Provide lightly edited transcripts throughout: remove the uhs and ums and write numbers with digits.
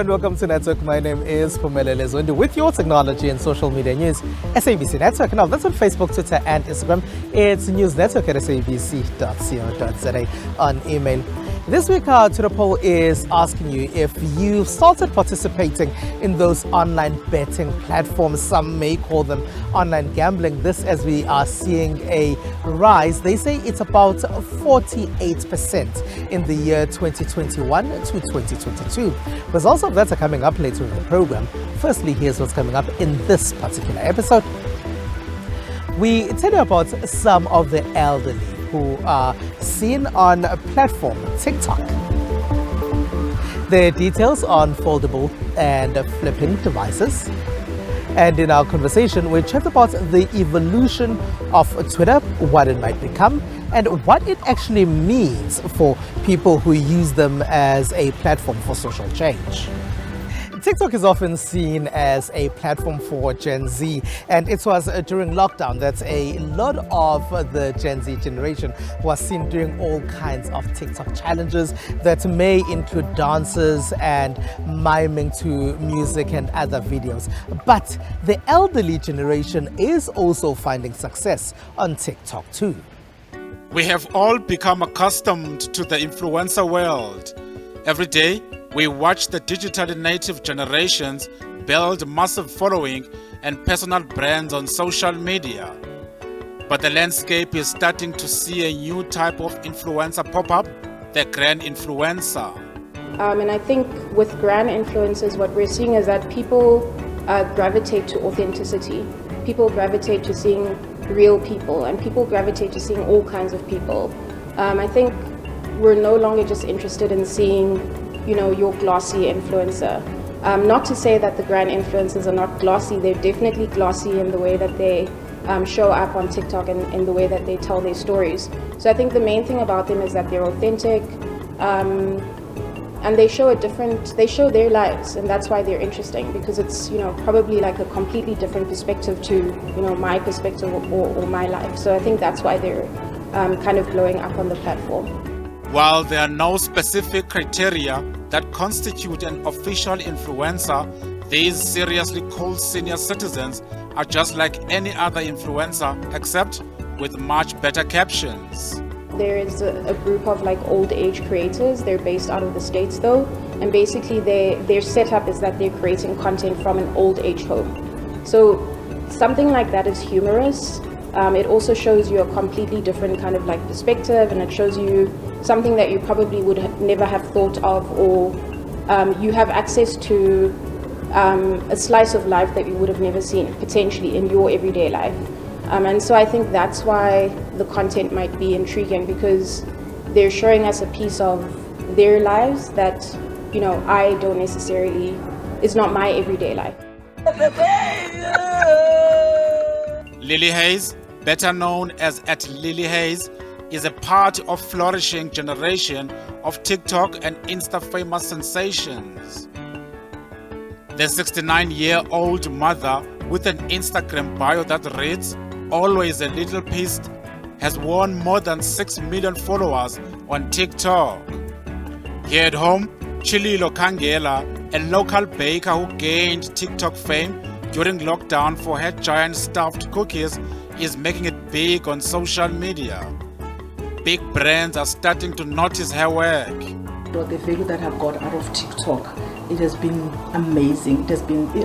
and welcome to Network. My name is Phumelele Zondi with your technology and social media news. SABC Network. Now, that's on Facebook, Twitter, and Instagram. It's News Network at sabc.co.za on email. This week, Twitter poll is asking you if you've started participating in those online betting platforms. Some may call them online gambling. This as we are seeing a rise. They say it's about 48% in the year 2021 to 2022. Results of that are coming up later in the program. Firstly, here's what's coming up in this particular episode. We tell you about some of the elderly who are seen on a platform, TikTok. The details on foldable and flipping devices. And in our conversation, we chat about the evolution of Twitter, what it might become, and what it actually means for people who use them as a platform for social change. TikTok is often seen as a platform for Gen Z, and it was during lockdown that a lot of the Gen Z generation was seen doing all kinds of TikTok challenges that may include dances and miming to music and other videos. But the elderly generation is also finding success on TikTok too. We have all become accustomed to the influencer world. Every day, we watch the digitally native generations build massive following and personal brands on social media. But the landscape is starting to see a new type of influencer pop up, the Grand Influenza. And I think with Grand Influencers, what we're seeing is that people gravitate to authenticity. People gravitate to seeing real people, and people gravitate to seeing all kinds of people. I think we're no longer just interested in seeing your glossy influencer. Not to say that the Grand Influencers are not glossy. They're definitely glossy in the way that they show up on TikTok and in the way that they tell their stories. So I think the main thing about them is that they're authentic, and they show their lives, and that's why they're interesting, because it's probably like a completely different perspective to my perspective or my life. So I think that's why they're kind of blowing up on the platform. While there are no specific criteria that constitute an official influencer, these seriously cool senior citizens are just like any other influencer, except with much better captions. There is a group of old age creators. They're based out of the States though, and basically their setup is that they're creating content from an old age home. So something like that is humorous. It also shows you a completely different kind of perspective, and it shows you something that you probably would never have thought of, or you have access to a slice of life that you would have never seen potentially in your everyday life. And so I think that's why the content might be intriguing, because they're showing us a piece of their lives that I don't necessarily, is not my everyday life. Lily Hayes, better known as @LilyHayes, is a part of flourishing generation of TikTok and Insta famous sensations. The 69-year-old mother with an Instagram bio that reads, "Always a little pissed," has won more than 6 million followers on TikTok. Here at home, Chililo Kangela, a local baker who gained TikTok fame during lockdown for her giant stuffed cookies, is making it big on social media. Big brands are starting to notice her work. The value that I've got out of TikTok, it has been amazing.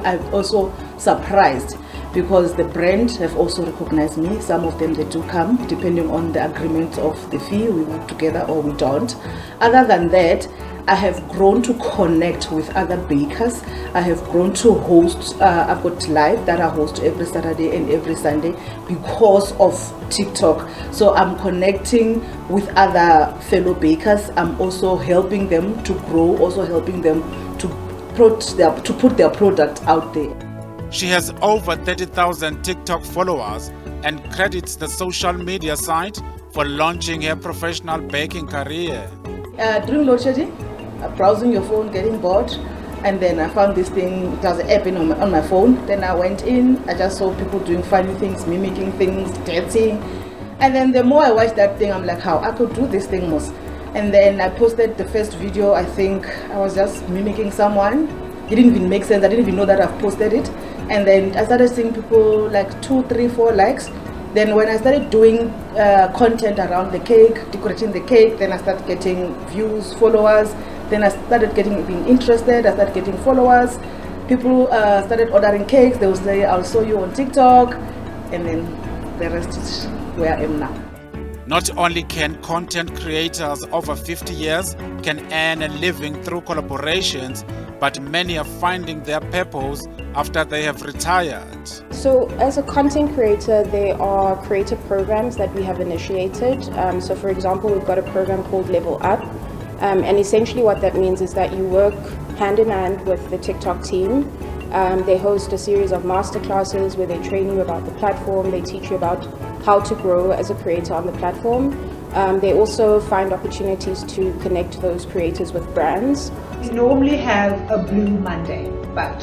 I'm also surprised because the brand have also recognized me. Some of them, they do come depending on the agreement of the fee. We work together or we don't. Other than that, I have grown to connect with other bakers. I have grown to host, I've got live that I host every Saturday and every Sunday because of TikTok. So I'm connecting with other fellow bakers. I'm also helping them to grow, also helping them to put their product out there. She has over 30,000 TikTok followers and credits the social media site for launching her professional baking career. During load shedding, browsing your phone, getting bored, and then I found this thing. It was an app on my phone. Then I went in, I just saw people doing funny things, mimicking things, dancing, and then the more I watched that thing, I'm like, how I could do this thing most. And then I posted the first video. I think I was just mimicking someone, didn't even make sense. I didn't even know that I've posted it. And then I started seeing people like 2, 3, 4 likes. Then when I started doing content around the cake, decorating the cake, then I started getting views, followers. Then I started being interested. I started getting followers. People started ordering cakes. They would say, I'll show you on TikTok. And then the rest is where I am now. Not only can content creators over 50 years can earn a living through collaborations, but many are finding their purpose after they have retired. So as a content creator, there are creator programs that we have initiated. So for example, we've got a program called Level Up. And essentially what that means is that you work hand in hand with the TikTok team. They host a series of masterclasses where they train you about the platform. They teach you about how to grow as a creator on the platform. They also find opportunities to connect those creators with brands. We normally have a Blue Monday, but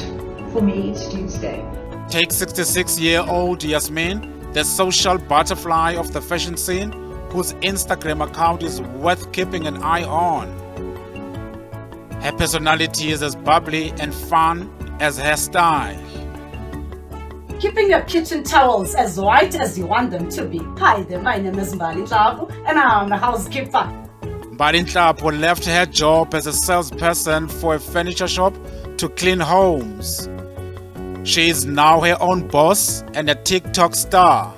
for me it's Tuesday. Take 66-year-old Yasmin, the social butterfly of the fashion scene, whose Instagram account is worth keeping an eye on. Her personality is as bubbly and fun as her style. Keeping your kitchen towels as white as you want them to be. Hi there, my name is Mbali Tlapo and I'm a housekeeper. Mbali Tlapo left her job as a salesperson for a furniture shop to clean homes. She is now her own boss and a TikTok star.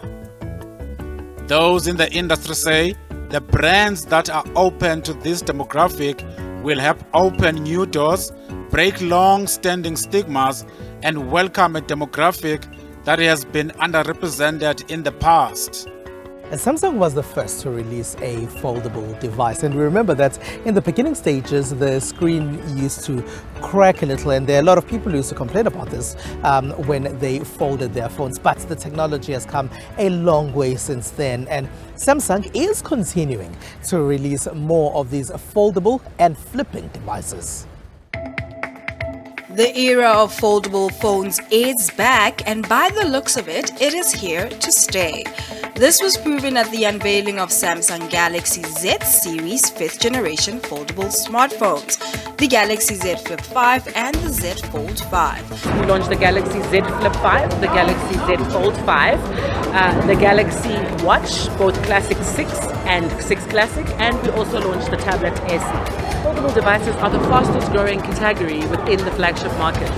Those in the industry say the brands that are open to this demographic will help open new doors, break long-standing stigmas, and welcome a demographic that has been underrepresented in the past. And Samsung was the first to release a foldable device, and we remember that in the beginning stages the screen used to crack a little, and there are a lot of people who used to complain about this when they folded their phones. But the technology has come a long way since then, and Samsung is continuing to release more of these foldable and flipping devices. The era of foldable phones is back, and by the looks of it, it is here to stay. This was proven at the unveiling of Samsung Galaxy Z series 5th generation foldable smartphones, the Galaxy Z Flip 5 and the Z Fold 5. We launched the Galaxy Z Flip 5, the Galaxy Z Fold 5, the Galaxy Watch, both Classic 6 and 6 Classic, and we also launched the Tablet SE. Foldable devices are the fastest growing category within the flagship market.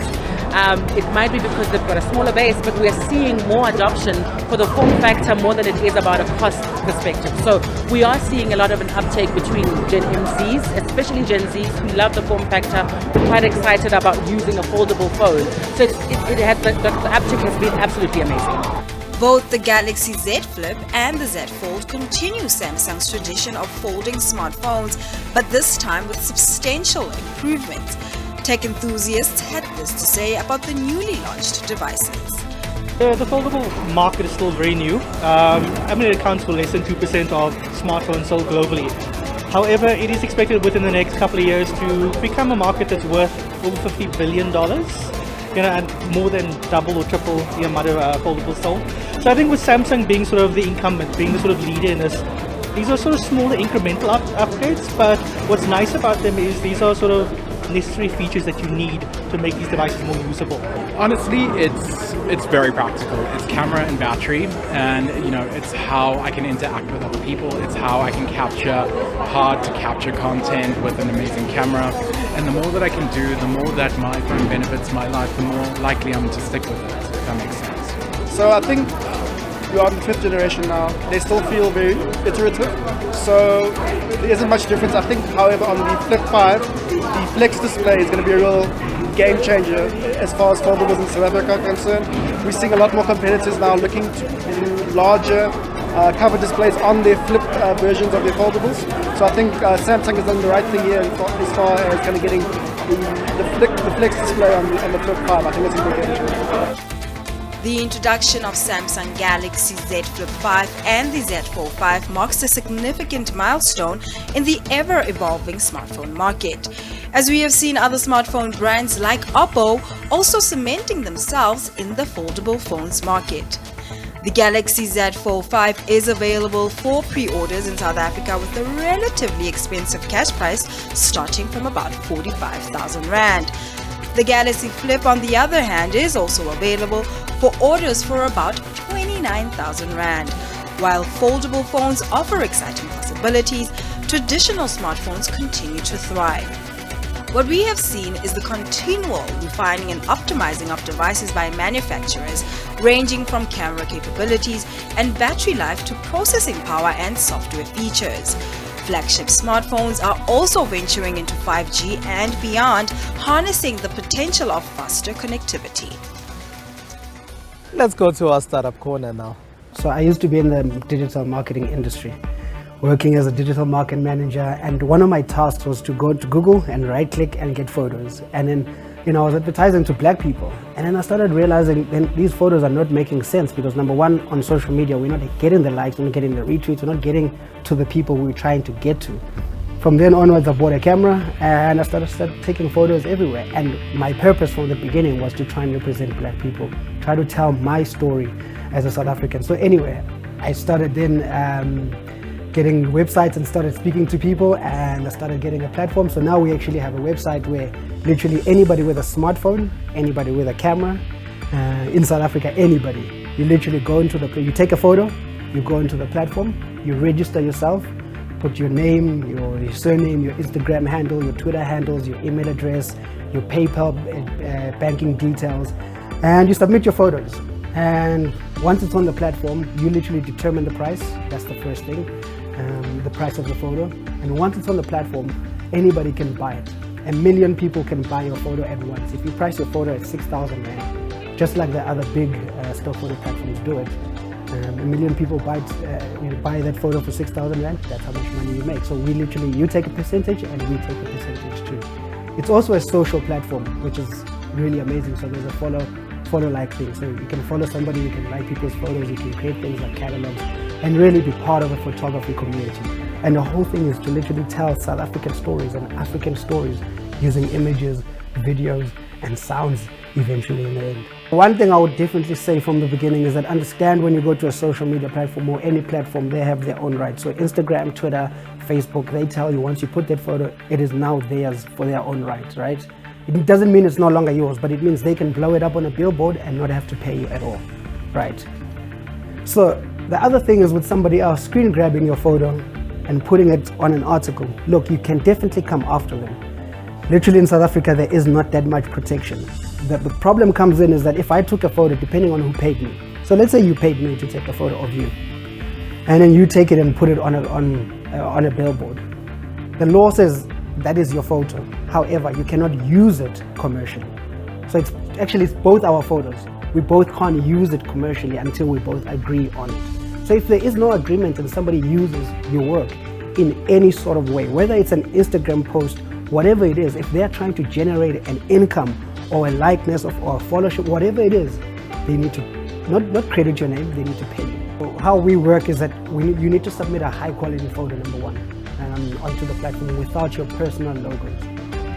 It might be because they've got a smaller base, but we are seeing more adoption for the form factor more than it is about a cost perspective. So we are seeing a lot of an uptake between Gen MZs, especially Gen Zs who love the form factor, quite excited about using a foldable phone. So the uptake has been absolutely amazing. Both the Galaxy Z Flip and the Z Fold continue Samsung's tradition of folding smartphones, but this time with substantial improvements. Tech enthusiasts had this to say about the newly launched devices. The foldable market is still very new. It accounts for less than 2% of smartphones sold globally. However, it is expected within the next couple of years to become a market that's worth over $50 billion. And more than double or triple the amount of foldables sold. So I think with Samsung being sort of the incumbent, being the sort of leader in this, these are sort of smaller incremental upgrades, but what's nice about them is these are sort of necessary features that you need to make these devices more usable. Honestly, it's very practical. It's camera and battery, and it's how I can interact with other people. It's how I can capture hard to capture content with an amazing camera. And the more that I can do, the more that my phone benefits my life, the more likely I'm to stick with it, if that makes sense. So I think we're on the 5th generation now. They still feel very iterative, so there isn't much difference. I think, however, on the Flip 5, the Flex display is going to be a real game changer as far as foldables in South Africa are concerned. We're seeing a lot more competitors now looking to do larger cover displays on their flip versions of their foldables. So I think Samsung has done the right thing here as far as kind of getting the Flex display on the Flip 5. I think it's a good game changer. The introduction of Samsung Galaxy Z Flip 5 and the Z Fold 5 marks a significant milestone in the ever-evolving smartphone market, as we have seen other smartphone brands like Oppo also cementing themselves in the foldable phones market. The Galaxy Z Fold 5 is available for pre-orders in South Africa with a relatively expensive cash price starting from about 45,000 Rand. The Galaxy Flip, on the other hand, is also available for orders for about 29,000 Rand. While foldable phones offer exciting possibilities, traditional smartphones continue to thrive. What we have seen is the continual refining and optimizing of devices by manufacturers, ranging from camera capabilities and battery life to processing power and software features. Flagship smartphones are also venturing into 5G and beyond, harnessing the potential of faster connectivity. Let's go to our startup corner now. So I used to be in the digital marketing industry, working as a digital market manager, and one of my tasks was to go to Google and right-click and get photos. And then, I was advertising to black people. And then I started realizing then these photos are not making sense because number one, on social media, we're not getting the likes, we're not getting the retweets, we're not getting to the people we're trying to get to. From then onwards, I bought a camera and I started taking photos everywhere. And my purpose from the beginning was to try and represent black people, try to tell my story as a South African. So anyway, I started then getting websites and started speaking to people, and I started getting a platform. So now we actually have a website where literally anybody with a smartphone, anybody with a camera, in South Africa, anybody, you literally go into you take a photo, you go into the platform, you register yourself, put your name, your surname, your Instagram handle, your Twitter handles, your email address, your PayPal banking details, and you submit your photos. And once it's on the platform, you literally determine the price. That's the first thing, the price of the photo. And once it's on the platform, anybody can buy it. 1 million people can buy your photo at once. If you price your photo at 6,000 Rand, just like the other big stock photo platforms do it, 1 million people buy that photo for 6,000 Rand, that's how much money you make. So we literally, you take a percentage and we take a percentage too. It's also a social platform, which is really amazing. So there's a follow-like thing. So you can follow somebody, you can like people's photos, you can create things like catalogs and really be part of a photography community. And the whole thing is to literally tell South African stories and African stories using images, videos and sounds eventually in the end. One thing I would definitely say from the beginning is that understand when you go to a social media platform or any platform, they have their own rights. So Instagram, Twitter, Facebook, they tell you once you put that photo, it is now theirs for their own rights, right? It doesn't mean it's no longer yours, but it means they can blow it up on a billboard and not have to pay you at all, right? So the other thing is with somebody else screen grabbing your photo and putting it on an article. Look, you can definitely come after them. Literally in South Africa, there is not that much protection. The problem comes in is that if I took a photo, depending on who paid me. So let's say you paid me to take a photo of you, and then you take it and put it on a billboard. The law says that is your photo. However, you cannot use it commercially. So it's both our photos. We both can't use it commercially until we both agree on it. So if there is no agreement and somebody uses your work in any sort of way, whether it's an Instagram post, whatever it is, if they're trying to generate an income or a likeness or a followership, whatever it is, they need to not credit your name, they need to pay you. So how we work is that you need to submit a high quality photo, number one, onto the platform without your personal logos.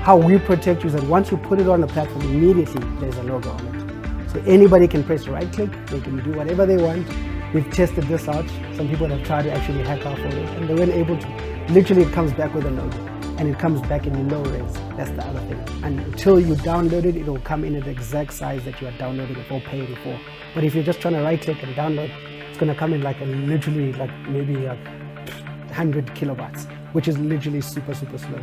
How we protect you is that once you put it on the platform, immediately there's a logo on it. So anybody can press right click, they can do whatever they want. We've tested this out. Some people have tried to actually hack our photos and they weren't able to. Literally it comes back with a logo and it comes back in low res. That's the other thing. And until you download it, it'll come in at the exact size that you are downloading it or paying for. But if you're just trying to right click and download, it's gonna come in literally maybe 100 kilobytes, which is literally super, super slow.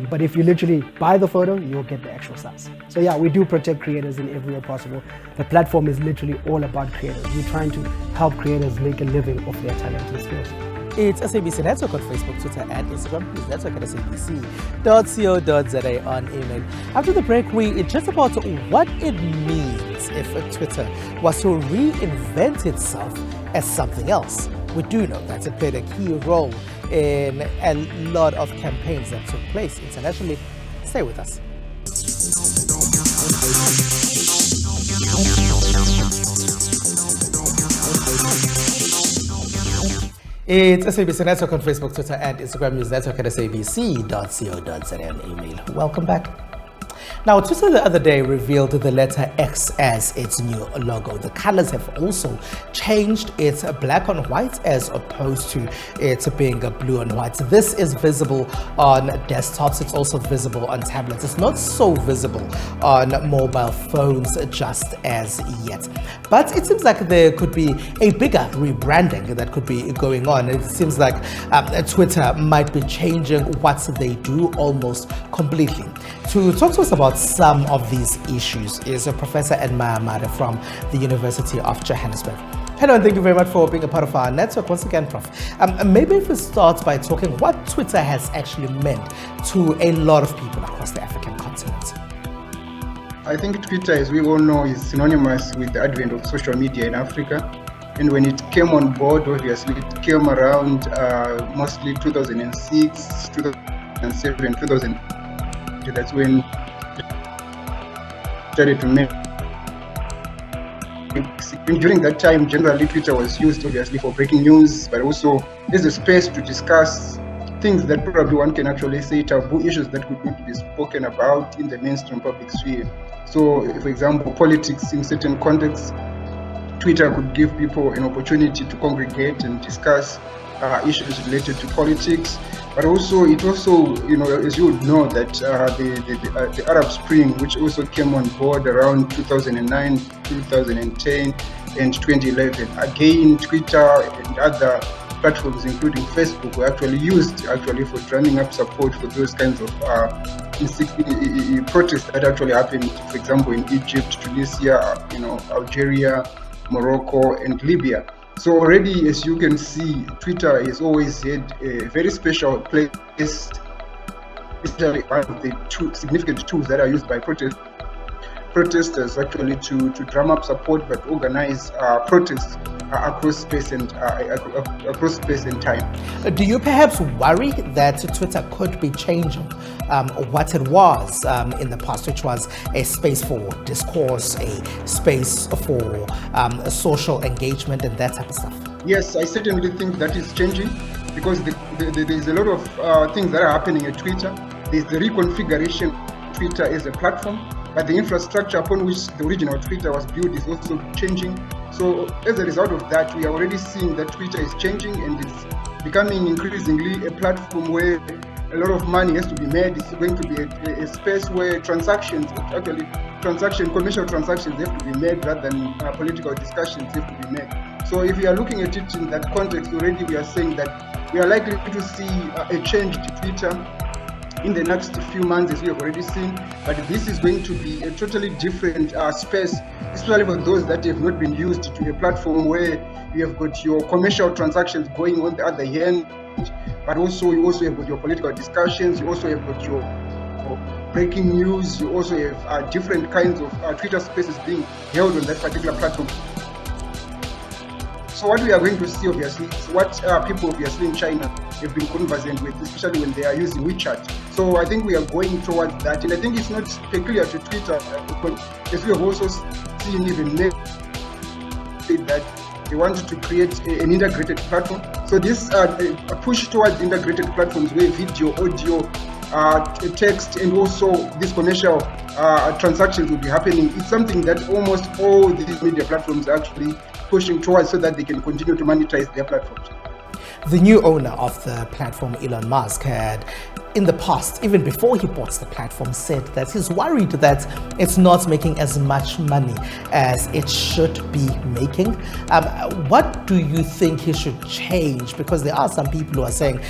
But if you literally buy the photo, you'll get the actual size. So yeah, we do protect creators in every way possible. The platform is literally all about creators. We're trying to help creators make a living off their talent and skills. It's SABC Network on Facebook, Twitter and Instagram. Please network at sabc.co.za on email. After the break, we chat about what it means if Twitter was to reinvent itself as something else. We do know that it played a key role in a lot of campaigns that took place internationally. Stay with us. It's SABC Network on Facebook, Twitter and Instagram. News network at sabc.co.za on email. Welcome back. Now, Twitter the other day revealed the letter X as its new logo. The colors have also changed. It's black on white as opposed to it being blue and white. This is visible on desktops. It's also visible on tablets. It's not so visible on mobile phones just as yet. But it seems like there could be a bigger rebranding that could be going on. It seems like Twitter might be changing what they do almost completely. To talk to us about some of these issues is Professor Edmaya Made from the University of Johannesburg. Hello, and thank you very much for being a part of our network once again, Prof. Maybe if we start by talking what Twitter has actually meant to a lot of people across the African continent. I think Twitter, as we all know, is synonymous with the advent of social media in Africa. And when it came on board, obviously, it came around mostly 2006, 2007, 2008. That's when it started to make. During that time, generally Twitter was used obviously for breaking news, but also as a space to discuss things that probably one can actually say taboo issues that could not be spoken about in the mainstream public sphere. So, for example, politics in certain contexts, Twitter could give people an opportunity to congregate and discuss issues related to politics. But also, as you would know, that the Arab Spring, which also came on board around 2009, 2010, and 2011, again, Twitter and other platforms, including Facebook, were actually used for drumming up support for those kinds of protests that actually happened, for example, in Egypt, Tunisia, Algeria, Morocco, and Libya. So already, as you can see, Twitter has always had a very special place, especially one of the two significant tools that are used by protesters actually to drum up support, but organize protests across space and time. Do you perhaps worry that Twitter could be changing what it was in the past, which was a space for discourse, a space for social engagement and that type of stuff? Yes, I certainly think that is changing because there's a lot of things that are happening at Twitter. There's the reconfiguration of Twitter as a platform, but the infrastructure upon which the original Twitter was built is also changing. So as a result of that, we are already seeing that Twitter is changing and it's becoming increasingly a platform where a lot of money has to be made. It's going to be a space where commercial transactions have to be made rather than political discussions have to be made. So if we are looking at it in that context already, we are saying that we are likely to see a change to Twitter in the next few months, as we have already seen, but this is going to be a totally different space, especially for those that have not been used to a platform where you have got your commercial transactions going on the other hand, but you also have got your political discussions, you also have got your breaking news, you also have different kinds of Twitter spaces being held on that particular platform. So what we are going to see, obviously, is what people obviously in China have been conversant with, especially when they are using WeChat. So I think we are going towards that, and I think it's not peculiar to Twitter, as we have also seen even that they wanted to create an integrated platform. So this a push towards integrated platforms where video, audio, text, and also these commercial transactions will be happening. It's something that almost all these media platforms are actually pushing towards so that they can continue to monetize their platforms. The new owner of the platform, Elon Musk, had in the past, even before he bought the platform, said that he's worried that it's not making as much money as it should be making. What do you think he should change? Because there are some people who are saying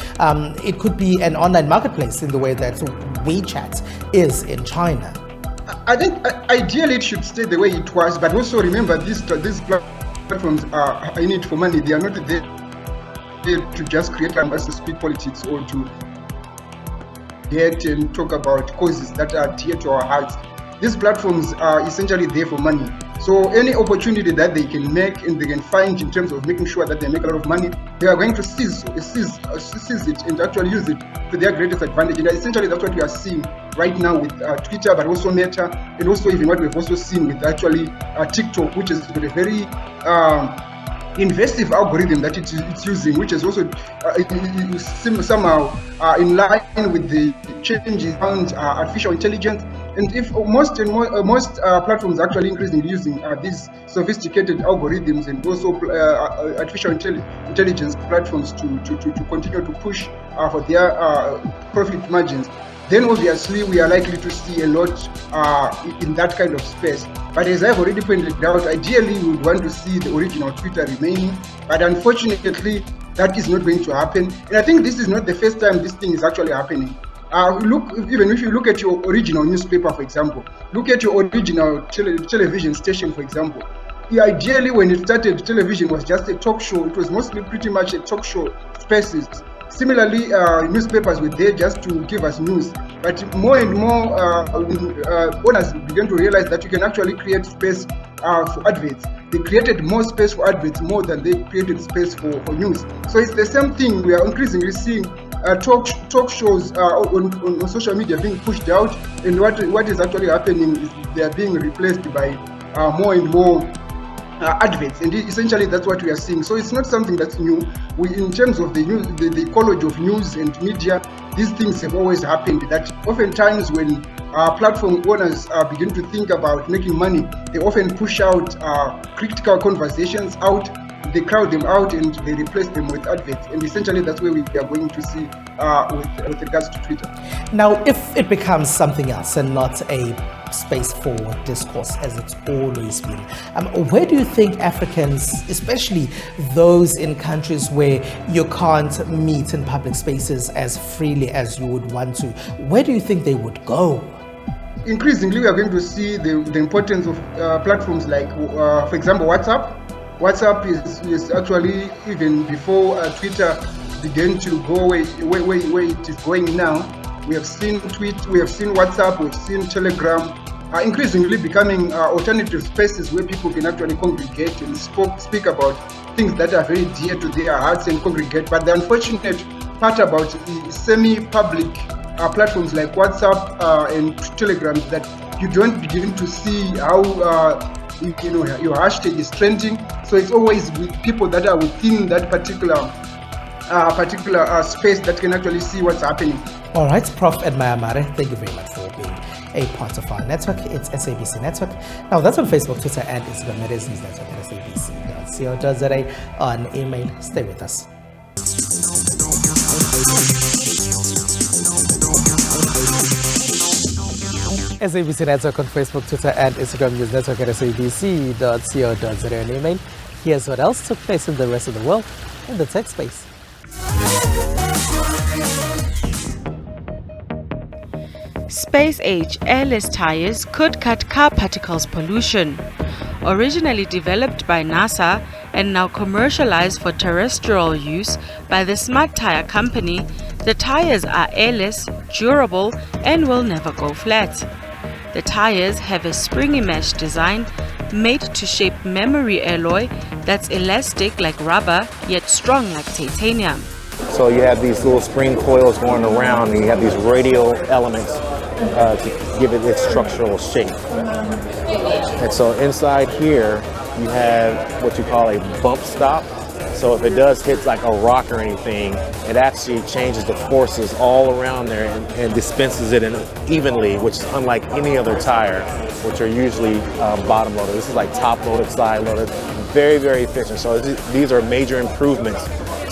it could be an online marketplace in the way that WeChat is in China. I think ideally it should stay the way it was, but also remember these platforms are in it for money. They are not there to just create numbers to speak politics or to get and talk about causes that are dear to our hearts. These platforms are essentially there for money. So any opportunity that they can make and they can find in terms of making sure that they make a lot of money, they are going to seize it and actually use it to their greatest advantage. And essentially that's what we are seeing right now with Twitter, but also Meta, and also even what we've also seen with actually TikTok, which has got a very investive algorithm that it's using, which is also somehow in line with the changes around artificial intelligence And if most platforms are actually increasingly using these sophisticated algorithms and also artificial intelligence platforms to continue to push for their profit margins, then obviously we are likely to see a lot in that kind of space. But as I've already pointed out, ideally we would want to see the original Twitter remaining, but unfortunately that is not going to happen. And I think this is not the first time this thing is actually happening. Even if you look at your original newspaper, for example, look at your original television station, for example. Ideally, when it started, television was just a talk show. It was mostly pretty much a talk show spaces. Similarly, newspapers were there just to give us news. But more and more owners began to realize that you can actually create space for adverts. They created more space for adverts more than they created space for news. So it's the same thing. We are increasingly seeing talk shows on social media being pushed out, and what is actually happening is they are being replaced by more and more adverts, and essentially that's what we are seeing. So it's not something that's new. In terms of the ecology of news and media, these things have always happened. That oftentimes when platform owners begin to think about making money, they often push out critical conversations out. They crowd them out and they replace them with adverts, and essentially that's where we are going to see with regards to Twitter. Now, if it becomes something else and not a space for discourse as it's always been, where do you think Africans, especially those in countries where you can't meet in public spaces as freely as you would want to, where do you think they would go? Increasingly, we are going to see the importance of platforms like, for example, WhatsApp. WhatsApp is actually, even before Twitter began to go where it is going now. We have seen we have seen WhatsApp, we've seen Telegram, increasingly becoming alternative spaces where people can actually congregate and speak about things that are very dear to their hearts and congregate. But the unfortunate part about the semi-public platforms like WhatsApp and Telegram is that you don't begin to see how your hashtag is trending. So it's always with people that are within that particular space that can actually see what's happening. All right, Prof. Edmaya Mare, thank you very much for being a part of our network. It's SABC Network. Now that's on Facebook, Twitter, and Instagram. It is News Network at sabc.co.za. On email, stay with us. SABC Network on Facebook, Twitter, and Instagram. News Network at sabc.co.za. On email. Here's what else took place in the rest of the world in the tech space. Space-age airless tires could cut car particles pollution. Originally developed by NASA and now commercialized for terrestrial use by the Smart Tire company, the tires are airless, durable, and will never go flat. The tires have a springy mesh design made to shape memory alloy that's elastic like rubber yet strong like titanium. So you have these little spring coils going around, and you have these radial elements to give it its structural shape. And so inside here you have what you call a bump stop. So if it does hit like a rock or anything, it actually changes the forces all around there and dispenses it evenly, which is unlike any other tire, which are usually bottom loaded. This is like top loaded, side loaded, very, very efficient. So these are major improvements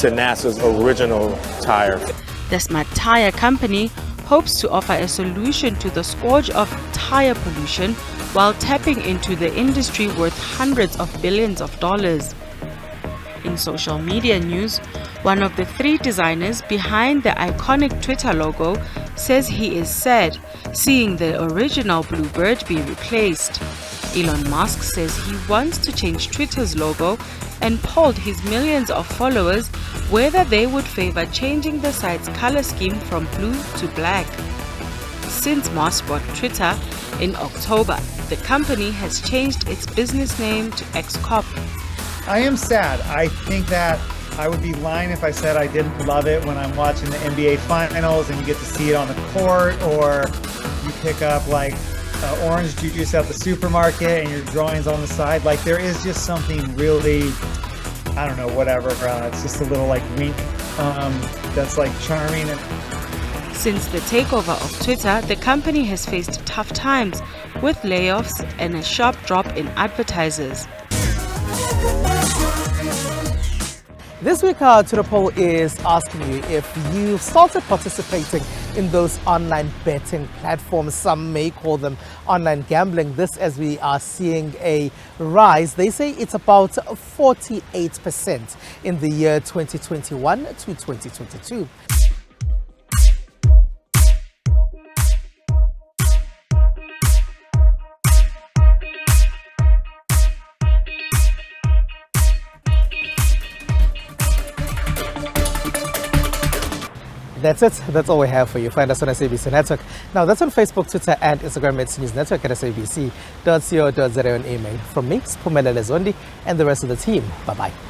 to NASA's original tire. The Smart Tire company hopes to offer a solution to the scourge of tire pollution while tapping into the industry worth hundreds of billions of dollars. In social media news, one of the three designers behind the iconic Twitter logo says he is sad seeing the original bluebird be replaced. Elon Musk says he wants to change Twitter's logo and polled his millions of followers whether they would favor changing the site's color scheme from blue to black. Since Musk bought Twitter in October, the company has changed its business name to X Corp. I am sad. I think that I would be lying if I said I didn't love it when I'm watching the NBA Finals and you get to see it on the court, or you pick up like orange juice at the supermarket and your drawings on the side. Like, there is just something really, I don't know, whatever. It's just a little like wink that's like charming. Since the takeover of Twitter, the company has faced tough times with layoffs and a sharp drop in advertisers. This week, our Twitter poll is asking you if you've started participating in those online betting platforms. Some may call them online gambling. This as we are seeing a rise. They say it's about 48% in the year 2021 to 2022. That's it. That's all we have for you. Find us on SABC Network. Now, that's on Facebook, Twitter, and Instagram. It's News Network at sabc.co.za and email. From me, Spumela Lezondi, and the rest of the team. Bye-bye.